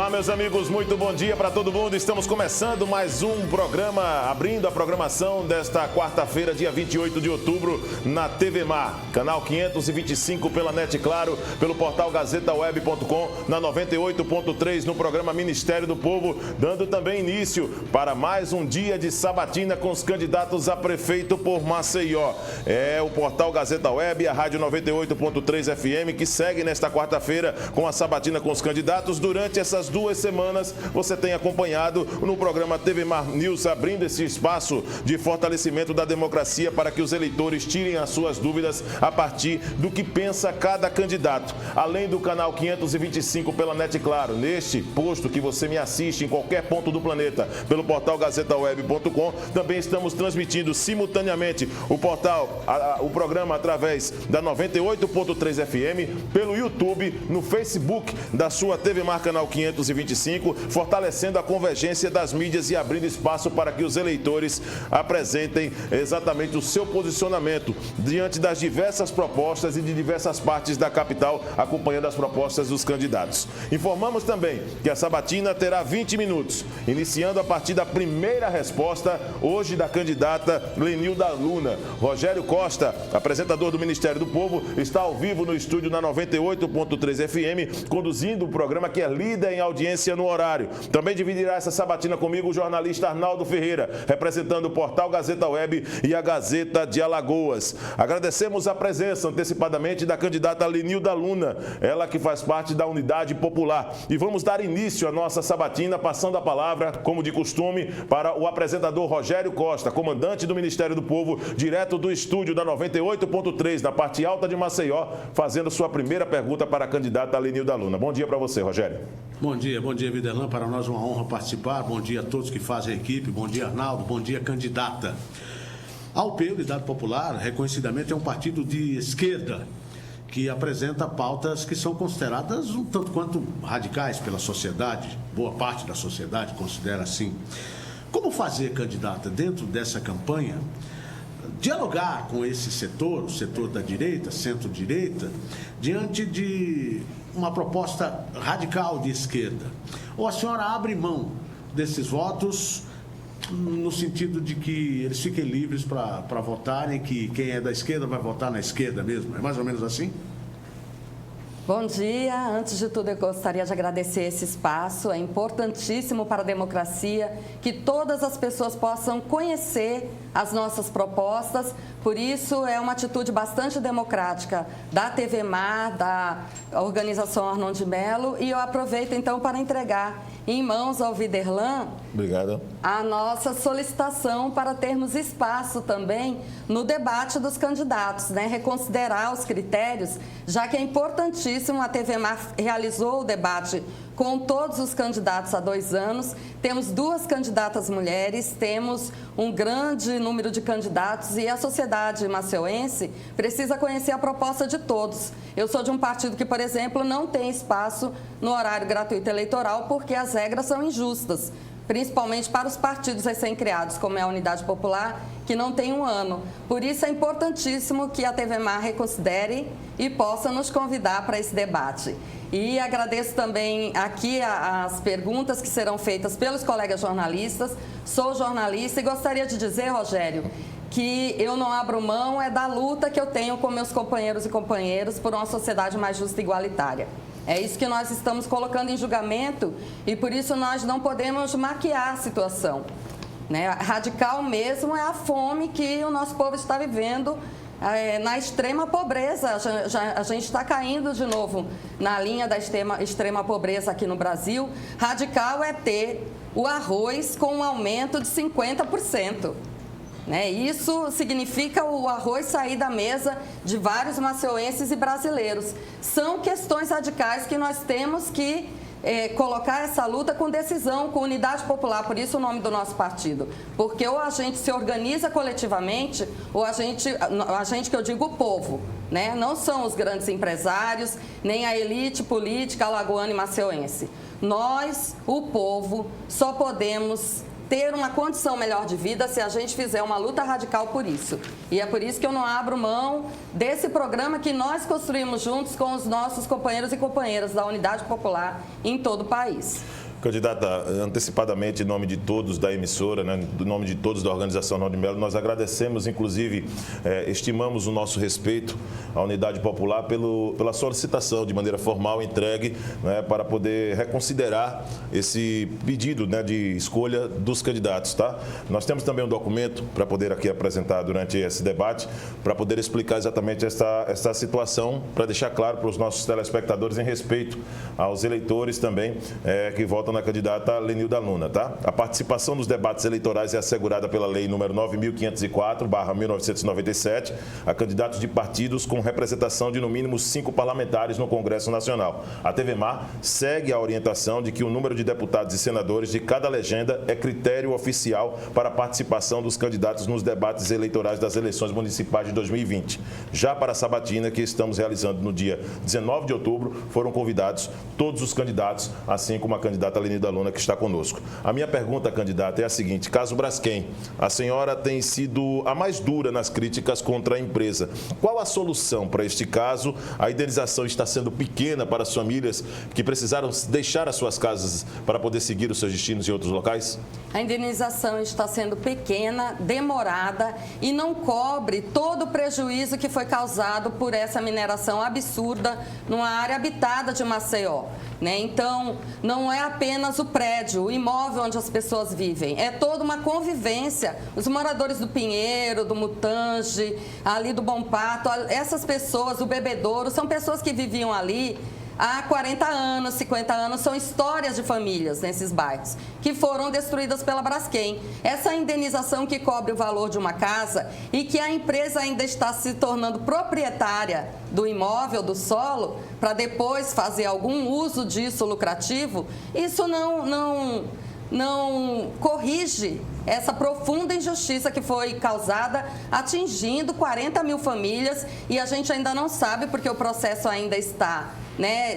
Olá, meus amigos, muito bom dia para todo mundo. Estamos começando mais um programa, abrindo a programação desta quarta-feira, dia 28 de outubro, na TV Mar, canal 525 pela NET Claro, pelo portal gazetaweb.com, na 98.3 no programa Ministério do Povo, dando também início para mais um dia de sabatina com os candidatos a prefeito por Maceió. É o portal Gazeta Web e a Rádio 98.3 FM que segue nesta quarta-feira com a sabatina com os candidatos. Durante essas 2 semanas, você tem acompanhado no programa TV Mar News, abrindo esse espaço de fortalecimento da democracia para que os eleitores tirem as suas dúvidas a partir do que pensa cada candidato. Além do canal 525 pela NET Claro, neste posto que você me assiste em qualquer ponto do planeta, pelo portal gazetaweb.com, também estamos transmitindo simultaneamente o programa através da 98.3 FM, pelo YouTube, no Facebook da sua TV Mar Canal 525, fortalecendo a convergência das mídias e abrindo espaço para que os eleitores apresentem exatamente o seu posicionamento diante das diversas propostas e de diversas partes da capital, acompanhando as propostas dos candidatos. Informamos também que a sabatina terá 20 minutos, iniciando a partir da primeira resposta, hoje da candidata Lenilda Luna. Rogério Costa, apresentador do Ministério do Povo, está ao vivo no estúdio na 98.3 FM, conduzindo o programa que é líder em audiência no horário. Também dividirá essa sabatina comigo o jornalista Arnaldo Ferreira, representando o portal Gazeta Web e a Gazeta de Alagoas. Agradecemos a presença antecipadamente da candidata Lenilda Luna, ela que faz parte da Unidade Popular. E vamos dar início à nossa sabatina, passando a palavra, como de costume, para o apresentador Rogério Costa, comandante do Ministério do Povo, direto do estúdio da 98.3, da parte alta de Maceió, fazendo sua primeira pergunta para a candidata Lenilda Luna. Bom dia para você, Rogério. Bom dia, Videlã. Para nós é uma honra participar. Bom dia a todos que fazem a equipe. Bom dia, Arnaldo. Bom dia, candidata. A UP, Unidade Popular, reconhecidamente é um partido de esquerda que apresenta pautas que são consideradas um tanto quanto radicais pela sociedade. Boa parte da sociedade considera assim. Como fazer, candidata, dentro dessa campanha, dialogar com esse setor, o setor da direita, centro-direita, diante de uma proposta radical de esquerda? Ou a senhora abre mão desses votos no sentido de que eles fiquem livres para votarem, que quem é da esquerda vai votar na esquerda mesmo? É mais ou menos assim? Bom dia. Antes de tudo, eu gostaria de agradecer esse espaço. É importantíssimo para a democracia que todas as pessoas possam conhecer as nossas propostas. Por isso, é uma atitude bastante democrática da TV Mar, da organização Arnon de Mello. E eu aproveito, então, para entregar em mãos ao Viderlan a nossa solicitação para termos espaço também no debate dos candidatos, né? Reconsiderar os critérios, já que é importantíssimo. A TV Mar realizou o debate com todos os candidatos há 2 anos. Temos 2 candidatas mulheres, temos um grande número de candidatos e a sociedade maceiense precisa conhecer a proposta de todos. Eu sou de um partido que, por exemplo, não tem espaço no horário gratuito eleitoral porque as regras são injustas, principalmente para os partidos recém-criados, como é a Unidade Popular, que não tem 1 ano. Por isso é importantíssimo que a TV Mar reconsidere e possa nos convidar para esse debate. E agradeço também aqui as perguntas que serão feitas pelos colegas jornalistas. Sou jornalista e gostaria de dizer, Rogério, que eu não abro mão da luta que eu tenho com meus companheiros e companheiras por uma sociedade mais justa e igualitária. É isso que nós estamos colocando em julgamento e por isso nós não podemos maquiar a situação, né? Radical mesmo é a fome que o nosso povo está vivendo, na extrema pobreza. A gente está caindo de novo na linha da extrema pobreza aqui no Brasil. Radical é ter o arroz com um aumento de 50%. Né? Isso significa o arroz sair da mesa de vários maceienses e brasileiros. São questões radicais que nós temos que colocar essa luta com decisão, com unidade popular, por isso o nome do nosso partido. Porque ou a gente se organiza coletivamente, ou a gente que eu digo o povo, né? Não são os grandes empresários, nem a elite política alagoana e maceiense. Nós, o povo, só podemos ter uma condição melhor de vida se a gente fizer uma luta radical por isso. E é por isso que eu não abro mão desse programa que nós construímos juntos com os nossos companheiros e companheiras da Unidade Popular em todo o país. Candidata, antecipadamente, em nome de todos da emissora, né, em nome de todos da organização Arnaldo Melo, nós agradecemos, inclusive, estimamos o nosso respeito à Unidade Popular pela solicitação de maneira formal entregue, né, para poder reconsiderar esse pedido, né, de escolha dos candidatos. Tá? Nós temos também um documento para poder aqui apresentar durante esse debate, para poder explicar exatamente essa situação, para deixar claro para os nossos telespectadores em respeito aos eleitores também que votam na candidata Lenilda Luna, tá? A participação nos debates eleitorais é assegurada pela Lei número 9.504/1997 a candidatos de partidos com representação de no mínimo 5 parlamentares no Congresso Nacional. A TVMAR segue a orientação de que o número de deputados e senadores de cada legenda é critério oficial para a participação dos candidatos nos debates eleitorais das eleições municipais de 2020. Já para a sabatina, que estamos realizando no dia 19 de outubro, foram convidados todos os candidatos, assim como a candidata Lenilda Luna, que está conosco. A minha pergunta, candidata, é a seguinte: caso Braskem, a senhora tem sido a mais dura nas críticas contra a empresa. Qual a solução para este caso? A indenização está sendo pequena para as famílias que precisaram deixar as suas casas para poder seguir os seus destinos em outros locais? A indenização está sendo pequena, demorada e não cobre todo o prejuízo que foi causado por essa mineração absurda numa área habitada de Maceió. Então, não é apenas o prédio, o imóvel onde as pessoas vivem, é toda uma convivência. Os moradores do Pinheiro, do Mutange, ali do Bom Pato, essas pessoas, o Bebedouro, são pessoas que viviam ali há 40 anos, 50 anos, são histórias de famílias nesses bairros que foram destruídas pela Braskem. Essa indenização que cobre o valor de uma casa e que a empresa ainda está se tornando proprietária do imóvel, do solo, para depois fazer algum uso disso lucrativo, isso não corrige essa profunda injustiça que foi causada, atingindo 40 mil famílias, e a gente ainda não sabe, porque o processo ainda está,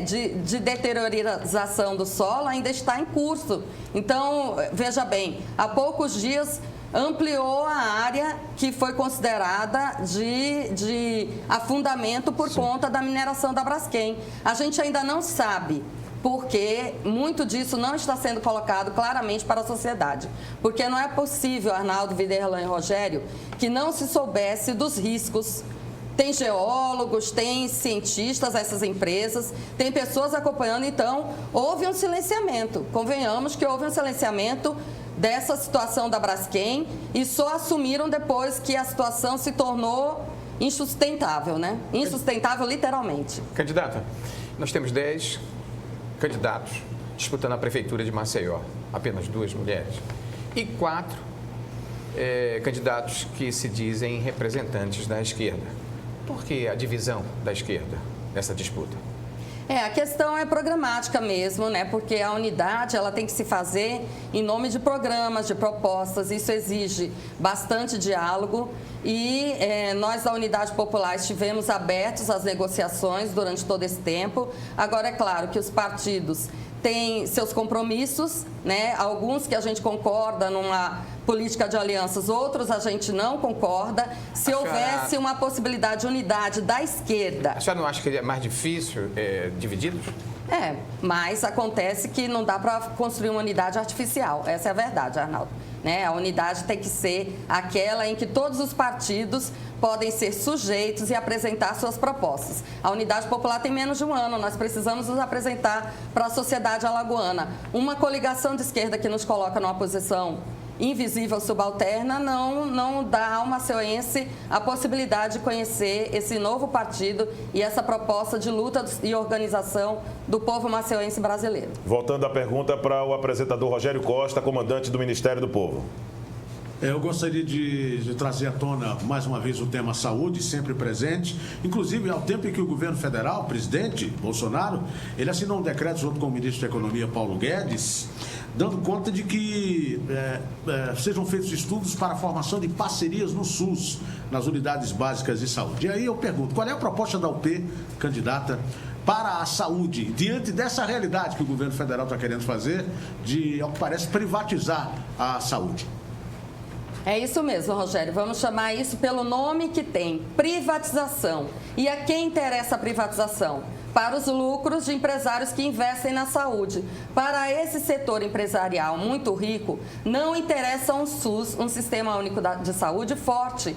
de deteriorização do solo, ainda está em curso. Então, veja bem, há poucos dias ampliou a área que foi considerada de afundamento por conta da mineração da Braskem. A gente ainda não sabe, porque muito disso não está sendo colocado claramente para a sociedade. Porque não é possível, Arnaldo, Viderlan e Rogério, que não se soubesse dos riscos. Tem geólogos, tem cientistas, essas empresas, tem pessoas acompanhando, então houve um silenciamento. Convenhamos que houve um silenciamento dessa situação da Braskem e só assumiram depois que a situação se tornou insustentável, Insustentável literalmente. Candidata, nós temos 10 candidatos disputando a Prefeitura de Maceió, apenas 2 mulheres, e 4 candidatos que se dizem representantes da esquerda. Por que a divisão da esquerda nessa disputa? A questão é programática mesmo, Porque a unidade, ela tem que se fazer em nome de programas, de propostas. Isso exige bastante diálogo e nós da Unidade Popular estivemos abertos às negociações durante todo esse tempo. Agora, é claro que os partidos têm seus compromissos, Alguns que a gente concorda numa política de alianças, outros a gente não concorda. Se houvesse uma possibilidade de unidade da esquerda... A senhora não acha que é mais difícil divididos? Mas acontece que não dá para construir uma unidade artificial. Essa é a verdade, Arnaldo. A unidade tem que ser aquela em que todos os partidos podem ser sujeitos e apresentar suas propostas. A Unidade Popular tem menos de um ano, nós precisamos nos apresentar para a sociedade alagoana. Uma coligação de esquerda que nos coloca numa posição invisível, subalterna, não dá ao maceiense a possibilidade de conhecer esse novo partido e essa proposta de luta e organização do povo maceiense brasileiro. Voltando à pergunta para o apresentador Rogério Costa, comandante do Ministério do Povo. Eu gostaria de trazer à tona mais uma vez o tema saúde, sempre presente, inclusive ao tempo em que o governo federal, o presidente Bolsonaro, ele assinou um decreto junto com o ministro da Economia, Paulo Guedes, dando conta de que sejam feitos estudos para a formação de parcerias no SUS, nas unidades básicas de saúde. E aí eu pergunto, qual é a proposta da UP, candidata, para a saúde, diante dessa realidade que o governo federal está querendo fazer, de, ao que parece, privatizar a saúde? É isso mesmo, Rogério. Vamos chamar isso pelo nome que tem, privatização. E a quem interessa a privatização? Para os lucros de empresários que investem na saúde. Para esse setor empresarial muito rico, não interessa um SUS, um Sistema Único de Saúde forte.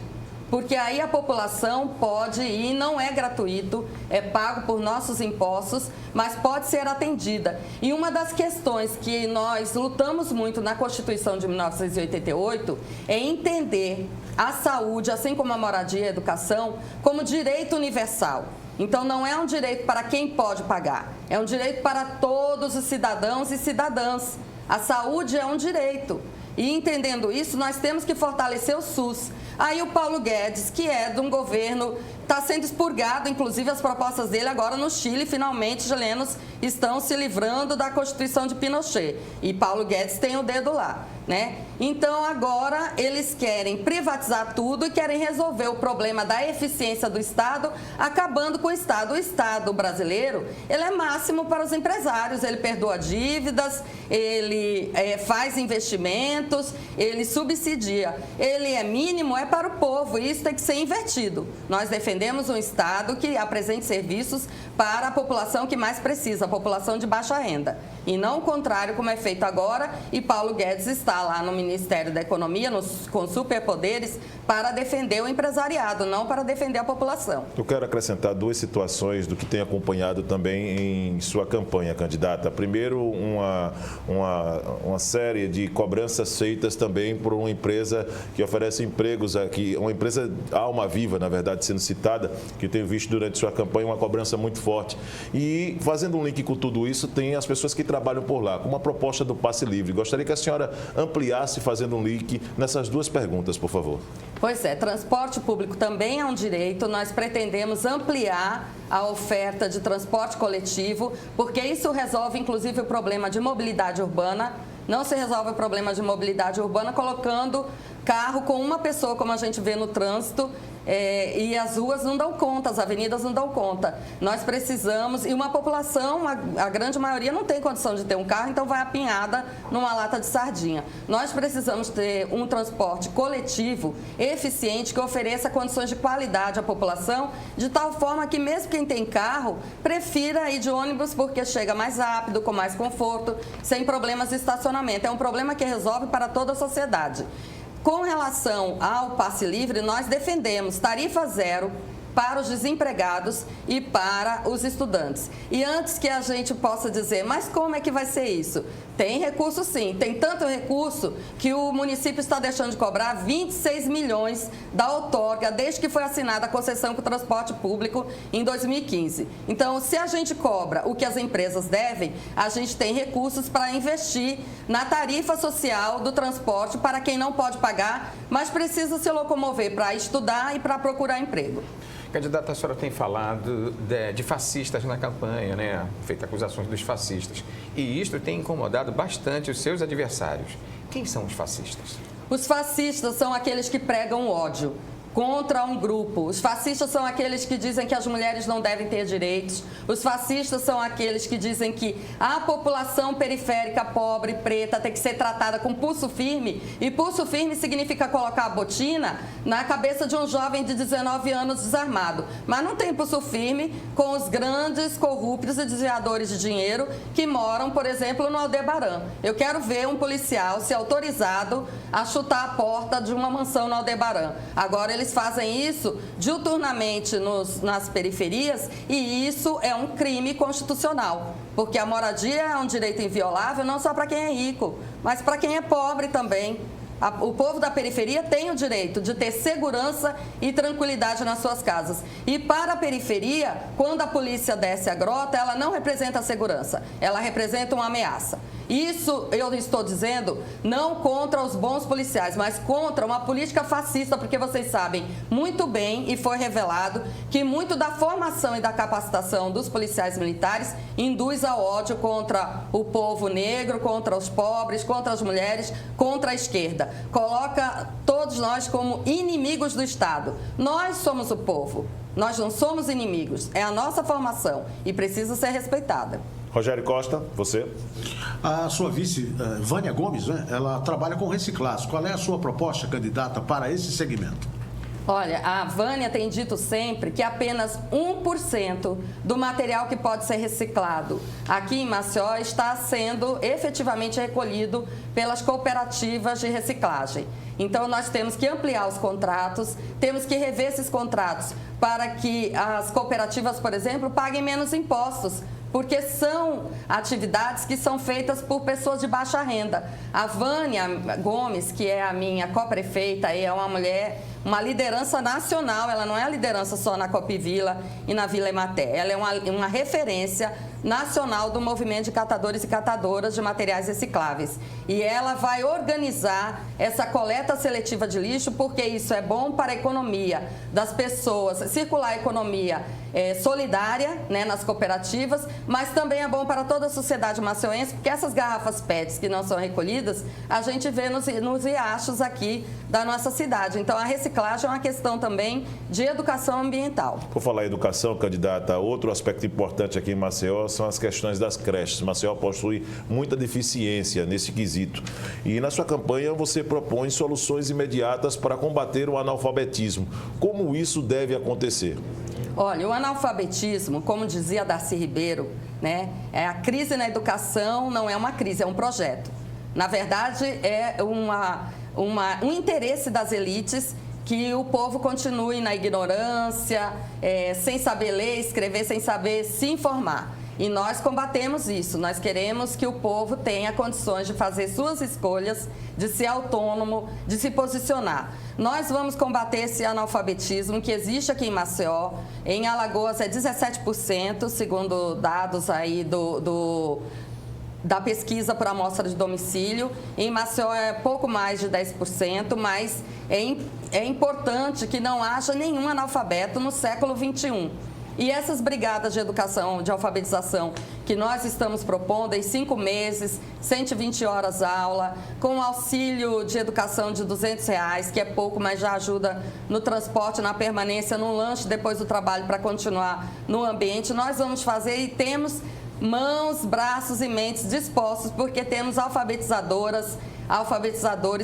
Porque aí a população pode ir, não é gratuito, é pago por nossos impostos, mas pode ser atendida. E uma das questões que nós lutamos muito na Constituição de 1988 é entender a saúde, assim como a moradia e a educação, como direito universal. Então, não é um direito para quem pode pagar, é um direito para todos os cidadãos e cidadãs. A saúde é um direito. E entendendo isso, nós temos que fortalecer o SUS. Aí o Paulo Guedes, que é de um governo, está sendo expurgado, inclusive as propostas dele agora no Chile, finalmente chilenos estão se livrando da Constituição de Pinochet. E Paulo Guedes tem o dedo lá, né? Então agora eles querem privatizar tudo e querem resolver o problema da eficiência do Estado, acabando com o Estado. O Estado brasileiro, ele é máximo para os empresários, ele perdoa dívidas, ele faz investimentos, ele subsidia. Ele é mínimo, é para o povo, e isso tem que ser invertido. Nós defendemos um Estado que apresente serviços para a população que mais precisa, a população de baixa renda. E não o contrário, como é feito agora, e Paulo Guedes está lá no Ministério da Economia, com superpoderes, para defender o empresariado, não para defender a população. Eu quero acrescentar duas situações do que tem acompanhado também em sua campanha, candidata. Primeiro, uma série de cobranças feitas também por uma empresa que oferece empregos aqui, uma empresa Alma Viva, na verdade, sendo citada, que tenho visto durante sua campanha uma cobrança muito forte. E fazendo um link com tudo isso, tem as pessoas que trabalham por lá, com uma proposta do passe livre. Gostaria que a senhora ampliasse fazendo um link nessas duas perguntas, por favor. Pois é, transporte público também é um direito. Nós pretendemos ampliar a oferta de transporte coletivo, porque isso resolve, inclusive, o problema de mobilidade urbana. Não se resolve o problema de mobilidade urbana colocando carro com uma pessoa, como a gente vê no trânsito, e as ruas não dão conta, as avenidas não dão conta. Nós precisamos, e uma população, a grande maioria não tem condição de ter um carro, então vai apinhada numa lata de sardinha. Nós precisamos ter um transporte coletivo, eficiente, que ofereça condições de qualidade à população, de tal forma que mesmo quem tem carro, prefira ir de ônibus porque chega mais rápido, com mais conforto, sem problemas de estacionamento. É um problema que resolve para toda a sociedade. Com relação ao passe livre, nós defendemos tarifa zero para os desempregados e para os estudantes. E antes que a gente possa dizer, mas como é que vai ser isso? Tem recurso sim, tem tanto recurso que o município está deixando de cobrar 26 milhões da outorga desde que foi assinada a concessão com o transporte público em 2015. Então, se a gente cobra o que as empresas devem, a gente tem recursos para investir na tarifa social do transporte para quem não pode pagar, mas precisa se locomover para estudar e para procurar emprego. Candidata, a senhora tem falado de fascistas na campanha, né? Feito acusações dos fascistas. E isto tem incomodado bastante os seus adversários. Quem são os fascistas? Os fascistas são aqueles que pregam ódio contra um grupo. Os fascistas são aqueles que dizem que as mulheres não devem ter direitos. Os fascistas são aqueles que dizem que a população periférica, pobre, preta, tem que ser tratada com pulso firme. E pulso firme significa colocar a botina na cabeça de um jovem de 19 anos desarmado. Mas não tem pulso firme com os grandes corruptos e desviadores de dinheiro que moram, por exemplo, no Aldebaran. Eu quero ver um policial ser autorizado a chutar a porta de uma mansão no Aldebaran. Agora, eles fazem isso diuturnamente nas periferias e isso é um crime constitucional, porque a moradia é um direito inviolável não só para quem é rico, mas para quem é pobre também. O povo da periferia tem o direito de ter segurança e tranquilidade nas suas casas. E para a periferia, quando a polícia desce a grota, ela não representa a segurança, ela representa uma ameaça. Isso eu estou dizendo não contra os bons policiais, mas contra uma política fascista, porque vocês sabem muito bem, e foi revelado, que muito da formação e da capacitação dos policiais militares induz ao ódio contra o povo negro, contra os pobres, contra as mulheres, contra a esquerda. direita coloca todos nós como inimigos do Estado. Nós somos o povo, nós não somos inimigos, é a nossa formação e precisa ser respeitada. Rogério Costa, você? A sua vice, Vânia Gomes, né, ela trabalha com reciclagem. Qual é a sua proposta, candidata, para esse segmento? Olha, a Vânia tem dito sempre que apenas 1% do material que pode ser reciclado aqui em Maceió está sendo efetivamente recolhido pelas cooperativas de reciclagem. Então, nós temos que ampliar os contratos, temos que rever esses contratos para que as cooperativas, por exemplo, paguem menos impostos, porque são atividades que são feitas por pessoas de baixa renda. A Vânia Gomes, que é a minha co-prefeita, é uma mulher, uma liderança nacional, ela não é a liderança só na Copivila e na Vila Ematé, ela é uma referência nacional do movimento de catadores e catadoras de materiais recicláveis. E ela vai organizar essa coleta seletiva de lixo, porque isso é bom para a economia das pessoas, circular a economia solidária, né, nas cooperativas, mas também é bom para toda a sociedade maceuense, porque essas garrafas PETs que não são recolhidas, a gente vê nos riachos aqui da nossa cidade. Então, a reciclagem é uma questão também de educação ambiental. Por falar em educação, candidata, outro aspecto importante aqui em Maceió são as questões das creches. Maceió possui muita deficiência nesse quesito. E na sua campanha você propõe soluções imediatas para combater o analfabetismo. Como isso deve acontecer? Olha, o analfabetismo, como dizia Darcy Ribeiro, né, a crise na educação não é uma crise, é um projeto. Na verdade, é um interesse das elites que o povo continue na ignorância, sem saber ler, escrever, sem saber se informar. E nós combatemos isso, nós queremos que o povo tenha condições de fazer suas escolhas, de ser autônomo, de se posicionar. Nós vamos combater esse analfabetismo que existe aqui em Maceió. Em Alagoas é 17%, segundo dados aí da pesquisa por amostra de domicílio. Em Maceió é pouco mais de 10%, mas é importante que não haja nenhum analfabeto no século XXI. E essas brigadas de educação, de alfabetização que nós estamos propondo em 5 meses, 120 horas aula, com auxílio de educação de R$200, que é pouco, mas já ajuda no transporte, na permanência, no lanche depois do trabalho para continuar no ambiente, nós vamos fazer e temos mãos, braços e mentes dispostos, porque temos alfabetizadores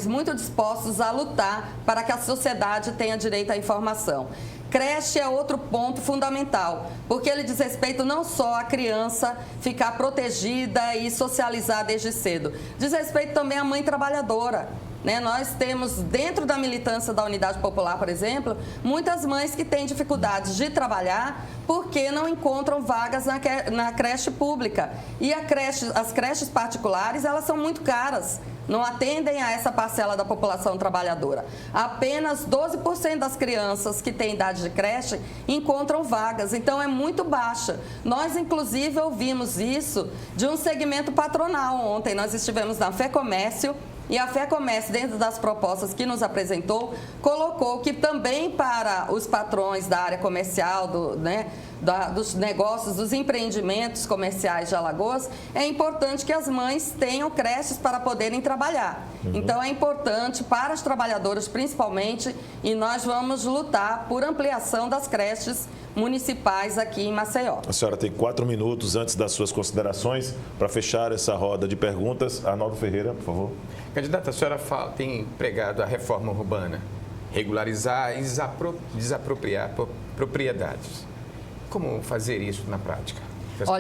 muito dispostos a lutar para que a sociedade tenha direito à informação. Creche é outro ponto fundamental, porque ele diz respeito não só à criança ficar protegida e socializar desde cedo, diz respeito também à mãe trabalhadora. Né? Nós temos, dentro da militância da Unidade Popular, por exemplo, muitas mães que têm dificuldades de trabalhar porque não encontram vagas na creche pública. E as creches particulares, elas são muito caras, não atendem a essa parcela da população trabalhadora. Apenas 12% das crianças que têm idade de creche encontram vagas, então é muito baixa. Nós, inclusive, ouvimos isso de um segmento patronal. Ontem nós estivemos na FEComércio, e a FEComércio, dentro das propostas que nos apresentou, colocou que também para os patrões da área comercial, dos negócios, dos empreendimentos comerciais de Alagoas, é importante que as mães tenham creches para poderem trabalhar. Então, é importante para as trabalhadoras, principalmente, e nós vamos lutar por ampliação das creches municipais aqui em Maceió. A senhora tem 4 minutos antes das suas considerações para fechar essa roda de perguntas. Arnaldo Ferreira, por favor. Candidata, a senhora tem pregado a reforma urbana, regularizar e desapropriar propriedades. Como fazer isso na prática?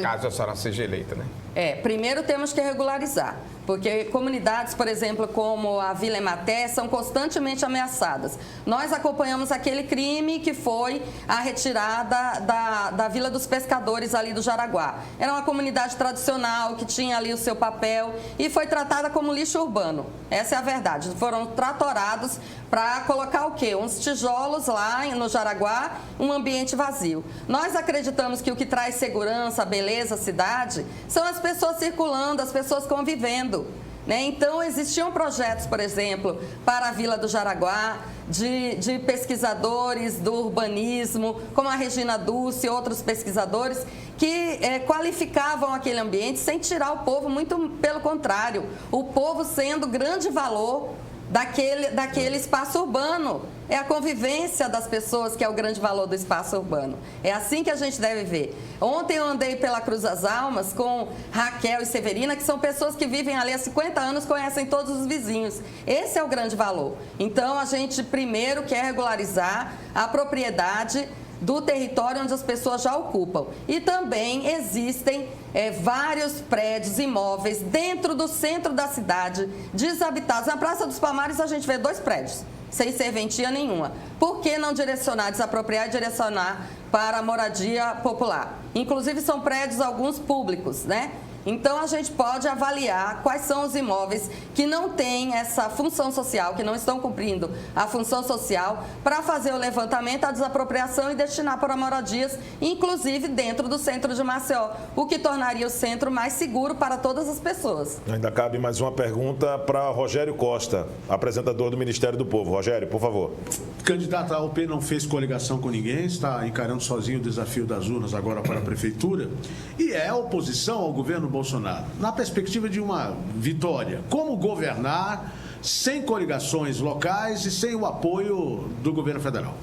Caso a senhora seja eleita, né? Primeiro temos que regularizar, porque comunidades, por exemplo, como a Vila Ematé, são constantemente ameaçadas. Nós acompanhamos aquele crime que foi a retirada da Vila dos Pescadores ali do Jaraguá. Era uma comunidade tradicional que tinha ali o seu papel e foi tratada como lixo urbano. Essa é a verdade. Foram tratorados para colocar o quê? Uns tijolos lá no Jaraguá, um ambiente vazio. Nós acreditamos que o que traz segurança, beleza, cidade, são as pessoas circulando, as pessoas convivendo. Né? Então, existiam projetos, por exemplo, para a Vila do Jaraguá, de pesquisadores do urbanismo, como a Regina Dulce e outros pesquisadores, que qualificavam aquele ambiente sem tirar o povo, muito pelo contrário. O povo sendo grande valor daquele espaço urbano. É a convivência das pessoas que é o grande valor do espaço urbano. É assim que a gente deve ver. Ontem eu andei pela Cruz das Almas com Raquel e Severina, que são pessoas que vivem ali há 50 anos, conhecem todos os vizinhos. Esse é o grande valor. Então, a gente primeiro quer regularizar a propriedade do território onde as pessoas já ocupam. E também existem vários prédios, imóveis dentro do centro da cidade, desabitados. Na Praça dos Palmares a gente vê 2 prédios, sem serventia nenhuma. Por que não direcionar, desapropriar e direcionar para a moradia popular? Inclusive são prédios alguns públicos, né? Então, a gente pode avaliar quais são os imóveis que não têm essa função social, que não estão cumprindo a função social, para fazer o levantamento, a desapropriação e destinar para moradias, inclusive dentro do centro de Maceió, o que tornaria o centro mais seguro para todas as pessoas. Ainda cabe mais uma pergunta para Rogério Costa, apresentador do Ministério do Povo. Rogério, por favor. Candidato, a UP não fez coligação com ninguém, está encarando sozinho o desafio das urnas agora para a Prefeitura e é oposição ao governo Bolsonaro. Na perspectiva de uma vitória, como governar sem coligações locais e sem o apoio do governo federal?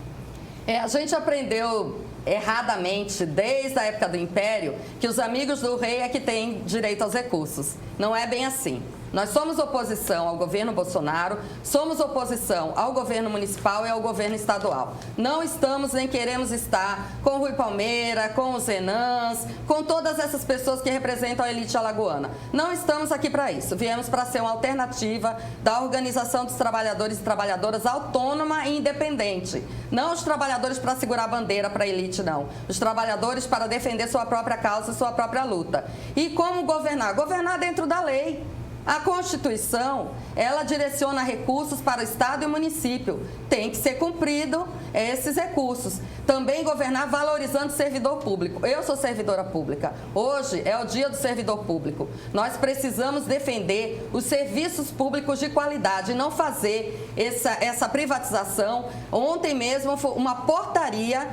A gente aprendeu erradamente, desde a época do Império, que os amigos do rei é que têm direito aos recursos. Não é bem assim. Nós somos oposição ao governo Bolsonaro, somos oposição ao governo municipal e ao governo estadual. Não estamos nem queremos estar com o Rui Palmeira, com os Renans, com todas essas pessoas que representam a elite alagoana. Não estamos aqui para isso. Viemos para ser uma alternativa da organização dos trabalhadores e trabalhadoras autônoma e independente. Não os trabalhadores para segurar a bandeira para a elite, não. Os trabalhadores para defender sua própria causa e sua própria luta. E como governar? Governar dentro da lei. A Constituição, ela direciona recursos para o Estado e o município. Tem que ser cumprido esses recursos. Também governar valorizando o servidor público. Eu sou servidora pública. Hoje é o dia do servidor público. Nós precisamos defender os serviços públicos de qualidade e não fazer essa privatização. Ontem mesmo, uma portaria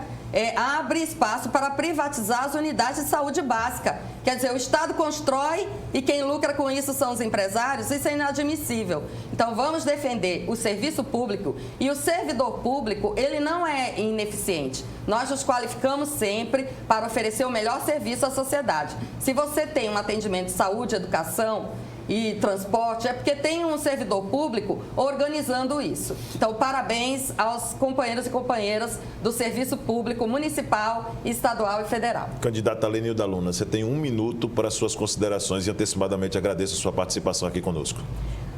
abre espaço para privatizar as unidades de saúde básica. Quer dizer, o Estado constrói e quem lucra com isso são os empresários. Isso é inadmissível. Então, vamos defender o serviço público e o servidor público, ele não é ineficiente. Nós nos qualificamos sempre para oferecer o melhor serviço à sociedade. Se você tem um atendimento de saúde, educação e transporte, é porque tem um servidor público organizando isso. Então, parabéns aos companheiros e companheiras do serviço público municipal, estadual e federal. Candidata Lenilda Luna, você tem 1 minuto para suas considerações e antecipadamente agradeço a sua participação aqui conosco.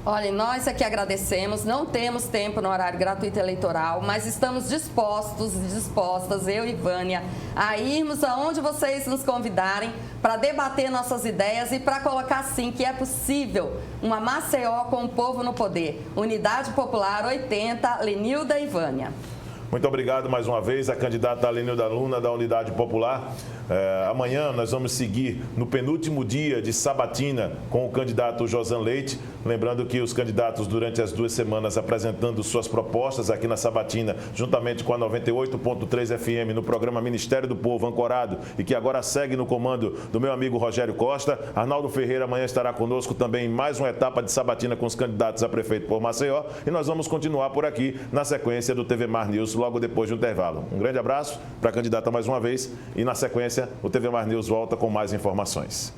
Olha, nós aqui agradecemos, não temos tempo no horário gratuito eleitoral, mas estamos dispostos e dispostas, eu e Vânia, a irmos aonde vocês nos convidarem para debater nossas ideias e para colocar, sim, que é possível uma Maceió com o povo no poder. Unidade Popular 80, Lenilda e Vânia. Muito obrigado mais uma vez, a candidata Lenilda Luna da Unidade Popular. Amanhã nós vamos seguir no penúltimo dia de sabatina com o candidato Josan Leite. Lembrando que os candidatos, durante as 2 semanas, apresentando suas propostas aqui na sabatina, juntamente com a 98.3 FM, no programa Ministério do Povo, ancorado, e que agora segue no comando do meu amigo Rogério Costa. Arnaldo Ferreira amanhã estará conosco também em mais uma etapa de sabatina com os candidatos a prefeito por Maceió. E nós vamos continuar por aqui na sequência do TV Mar News, logo depois do intervalo. Um grande abraço para a candidata mais uma vez e, na sequência, o TV Mar News volta com mais informações.